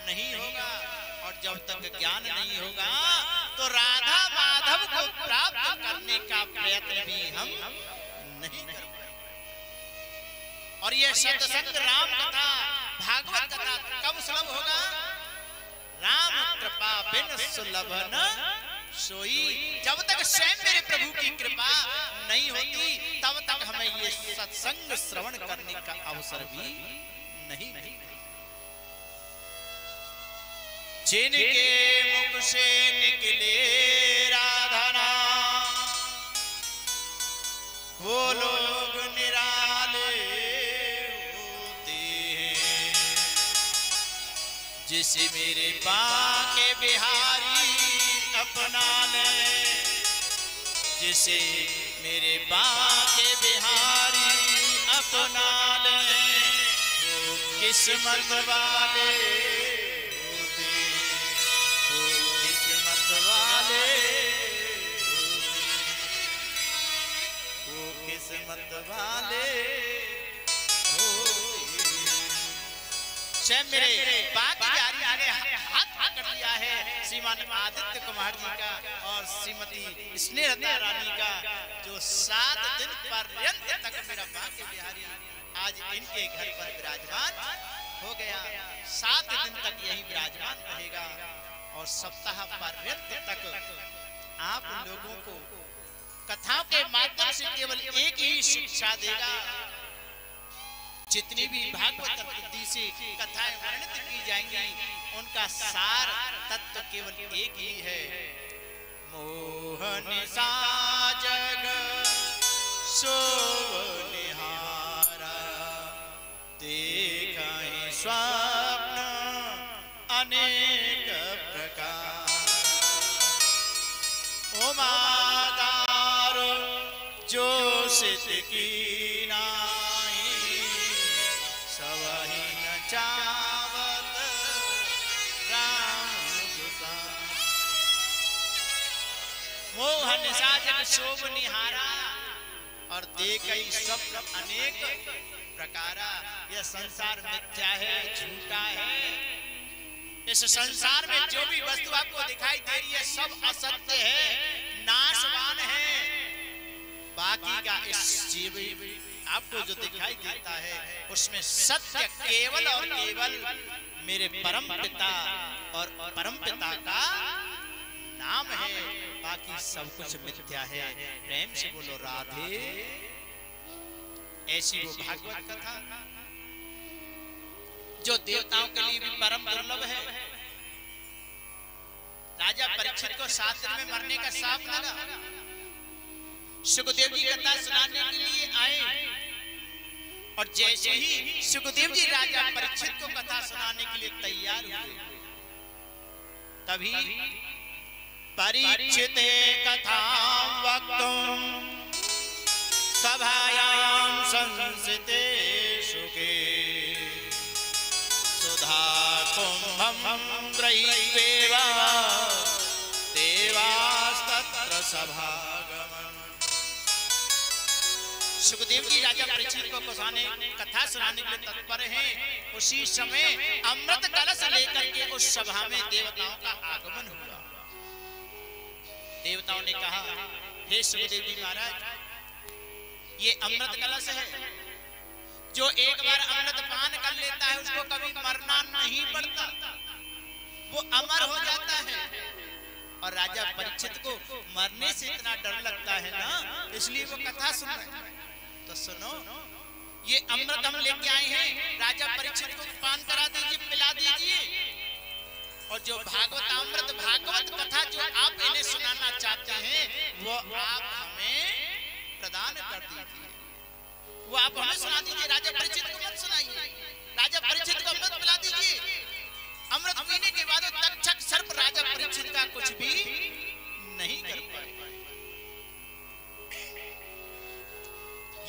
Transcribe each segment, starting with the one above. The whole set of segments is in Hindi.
नहीं होगा, और जब तक ज्ञान नहीं होगा तो राधा माधव को प्राप्त करने का प्रयत्न भी हम नहीं कर पाएंगे। और ये सत्संग राम कथा भागवत कथा कब सुलभ होगा? राम कृपा बिन सुलभ न सोई। जब तक स्वयं मेरे प्रभु की कृपा नहीं होती तब तक हमें ये सत्संग श्रवण करने का अवसर भी नहीं। जिनके मुख से निकले राधा नाम वो लोग निराले होते हैं। जिसे मेरे बांके बिहारी अपना ले, जिसे मेरे बांके बिहारी अपना ले, वो किस्मत वाले किस्मत वाले मेरे बाकी जारी आगे हाथ पकड़ लिया है श्रीमान आदित्य कुमार जी का और श्रीमती स्नेहलता रानी का, जो 7 दिन पर्यंत तक मेरा बाकी बिहारी आज इनके घर पर विराजमान हो गया। 7 दिन तक यही विराजमान रहेगा और सप्ताह पर्यंत तक आप लोगों को कथाओं के माध्यम से केवल एक ही शिक्षा देगा। जितनी भी भागवत बुद्धि से कथाएं वर्णित की जाएंगी उनका सार तत्व केवल एक ही है। मोहन सा जग सोनिहारा देखा स्वप्न अनेक प्रकार। ओ मादार जो सिद्ध की नाही सवही न चावत राम गुसाई। मोहन साजन शोभ निहारा और देखई स्वप्न अनेक प्रकारा। यह संसार मिथ्या है, झूठा है। इस संसार में जो भी वस्तु आपको दिखाई दे रही है सब असत्य है, नाशवान है। बाकी का इस जीव आपको जो दिखाई देता है उसमें सत्य केवल और केवल मेरे परम पिता और परम पिता का नाम है। बाकी सब कुछ मिथ्या है। प्रेम से बोलो राधे। ऐसी वो भागवत कथा जो देवताओं के लिए भी परम दुर्लभ है। राजा परीक्षित को 7 दिन में मरने का शाप लगा। सुखदेव जी कथा सुनाने के लिए आए और जैसे ही सुखदेव जी राजा परीक्षित को कथा सुनाने के लिए तैयार हुए तभी परीक्षित कथा वक्तुम सभायां संसिते सुखे सुधा कुंभं ग्रहीत्वा देवास्तत्र सभागमन्। सुखदेव जी राजा परीक्षित को कथा सुनाने के लिए तत्पर हैं। उसी समय अमृत कलश लेकर के उस सभा में देवताओं का आगमन हुआ। देवताओं ने कहा, हे सुखदेव जी महाराज, ये अमृत कलश है। जो एक बार अमृत पान कर लेता है उसको कभी मरना नहीं पड़ता, वो अमर हो जाता है। और राजा परीक्षित को मरने से इतना डर लगता है ना, इसलिए वो कथा सुन रहे हैं। तो सुनो, ये अमृत हम लेके आए हैं, राजा परीक्षित को पान करा दीजिए, पिला दीजिए। और जो भागवत कथा जो आप इन्हें सुनाना चाहते हैं वो आप हमें प्रदान कर दीजिए, वो आप हमें सुना दीजिए। राजा परीक्षित को मत सुनाइए, राजा परीक्षित को मत पिला दीजिए। अमृत पीने के बाद तक्षक सर्प राजा परीक्षित का कुछ भी नहीं कर पाए।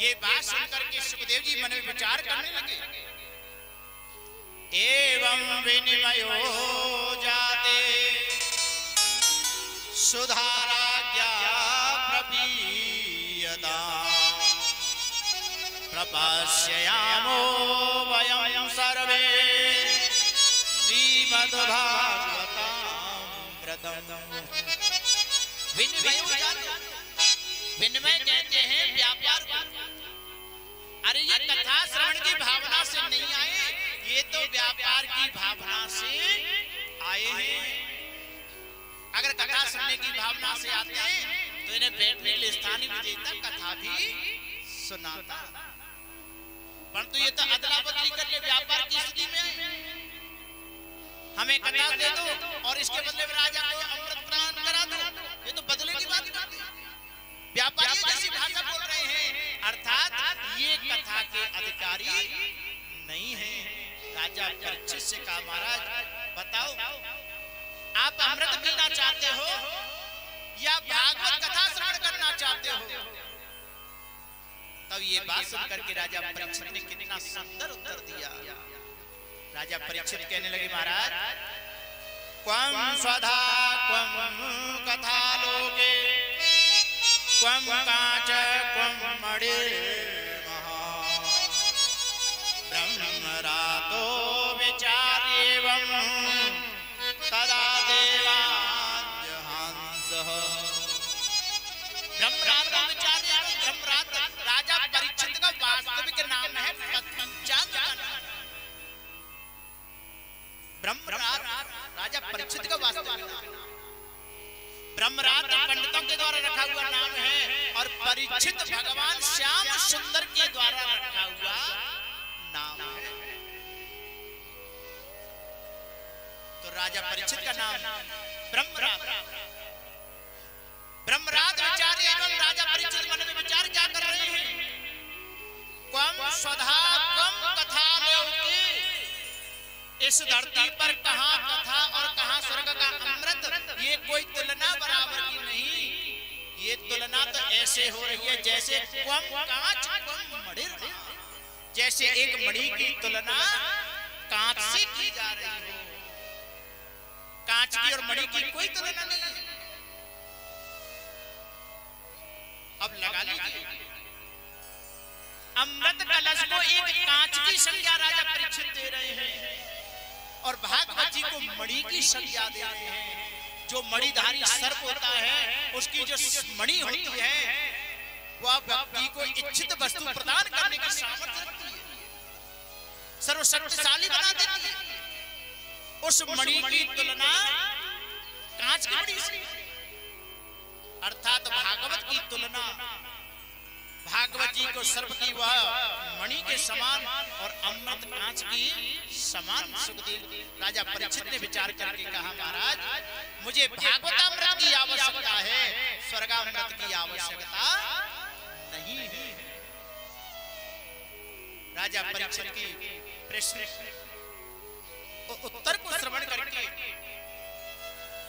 ये बात सुनकर के सुखदेव जी मन में विचार करने लगे। एवं विनिमयो जाते सुधाराज्ञा प्रपीयता प्रपश्यामो वयं सर्वे श्रीमद्भागवतं श्रीमद्भागवतामृतम्। विनिमय कहते हैं व्यापार। अरे ये कथा श्रवण की भावना से नहीं आए, ये तो व्यापार की भावना से आए हैं। अगर कथा सुनने की भावना से आते हैं तो इन्हें बैठने के लिए स्थान ही भी देता, कथा भी सुनाता। परंतु ये तो अदला बदली करके व्यापार की स्थिति में है। हमें कथा दे दो और इसके बदले में राजा को अमृत प्रदान करा दो, ये तो बदले की बात है। व्यापारी जैसी भाषा बोल रहे हैं, अर्थात ये कथा के अधिकारी नहीं है। राजा परीक्षित से कहा, महाराज बताओ आप अमृत पीना चाहते हो या भागवत कथा श्रवण करना चाहते हो? तब ये बात सुनकर के राजा परीक्षित ने कितना सुंदर उत्तर दिया। राजा परीक्षित कहने लगे, महाराज क्वं स्वधा क्वं कथा लोके क्वं काच क्वं मणिर्महा ब्रह्मरातो विचार्येवं तदा देवान्यहंसः। ब्रह्मरातो विचार्येवं, ब्रह्मरात राजा परीक्षित का वास्तविक नाम है, पंचांग का नाम। ब्रह्मरात राजा परीक्षित का वास्तविक नाम। ब्रह्मरात पंडितों के द्वारा रखा हुआ नाम है और परीक्षित भगवान श्याम सुंदर के द्वारा रखा हुआ नाम है। तो राजा परीक्षित का नाम ब्रह्मरात। ब्रह्मरात विचार्य एवं राजा परीक्षित मन में विचार क्या कर रहे हैं? क्वं स्वधा क्वं कथा लोके, इस धरती पर कहां कथा और कहां स्वर्ग का अमृत, ये कोई तुलना बराबर की नहीं। ये तुलना तो ऐसे हो रही है जैसे क्वं कांच क्वं मणिर्महा, जैसे एक मणि की तुलना कांच से की जा रही हो। कांच की और मणि की कोई तुलना नहीं है। अब लगा लीजिए, अमृत कलश को एक कांच की संज्ञा राजा परीक्षित दे रहे हैं और भागवत जी को मणि की संज्ञा दे रहे हैं। जो मणिधारी सर्प होता है, उसकी जो मणि होती है वह व्यक्ति को इच्छित वस्तु प्रदान करने की सामर्थ्य रखती है, सर्वशक्तिशाली बना देती है। उस मणि की तुलना कांच की मणि से, अर्थात भागवत की तुलना भागवत जी को सर्प की वह मणि के समान और अमृत कांच की समान। सुखदेव राजा परीक्षित ने विचार करके कहा, महाराज मुझे भागवतामृत की आवश्यकता है, स्वर्गामृत की आवश्यकता नहीं है। राजा परीक्षित की प्रश्न उत्तर को श्रवण करके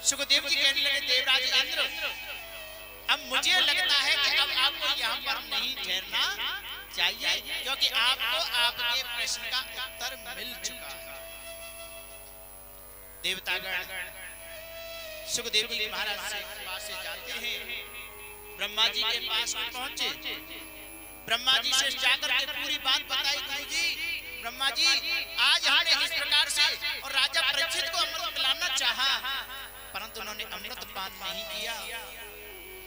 सुखदेव जी कहने लगे, देवराज इंद्र अब मुझे लगता है कि अब आपको यहाँ पर नहीं ठहरना चाहिए, क्योंकि आपको आपके प्रश्न का उत्तर मिल चुका है। देवतागण सुखदेव जी महाराज के पास से जाते हैं, ब्रह्मा जी के पास पहुंचे। ब्रह्मा जी से जाकर के पूरी बात बताई, गुरुजी ब्रह्मा जी आज हमने इस प्रकार से और राजा परीक्षित को अमृत पिलाना चाहा, परंतु उन्होंने अमृत पान नहीं किया,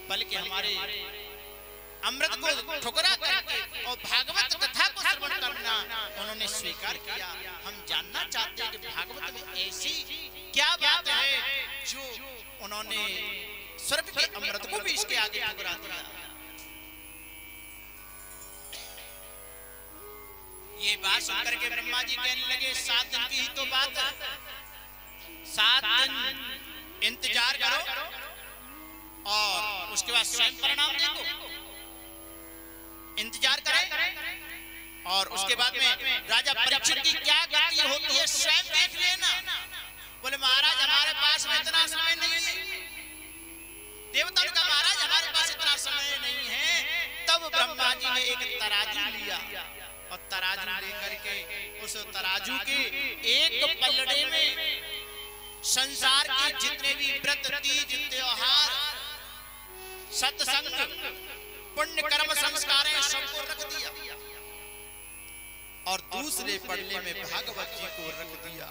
बल्कि हमारे अमृत को ठुकरा करके और भागवत कथा को श्रवण करना उन्होंने स्वीकार किया। हम जानना चाहते हैं कि भागवत में ऐसी क्या बात है जो उन्होंने स्वर्ग के अमृत को भी इसके आगे ठुकरा दिया। ये बात सुनकर के ब्रह्मा जी कहने लगे, 7 दिन की ही तो बात है, 7 दिन इंतजार करो और उसके बाद स्वयं परिणाम देखो। इंतजार करें और उसके बाद में राजा परीक्षित की क्या गति होती है स्वयं देख लेना। बोले महाराज हमारे पास में इतना समय नहीं है। देवताओं का महाराज हमारे पास इतना समय नहीं है। तब ब्रह्मा जी ने एक तराजू लिया और तराजू लेकर के उस तराजू के एक पलड़े में संसार के जितने भी व्रत तीज त्योहार सत्संग पुण्य कर्म संस्कार सबको रख दिया और दूसरे पल्ले में भागवत जी को रख दिया।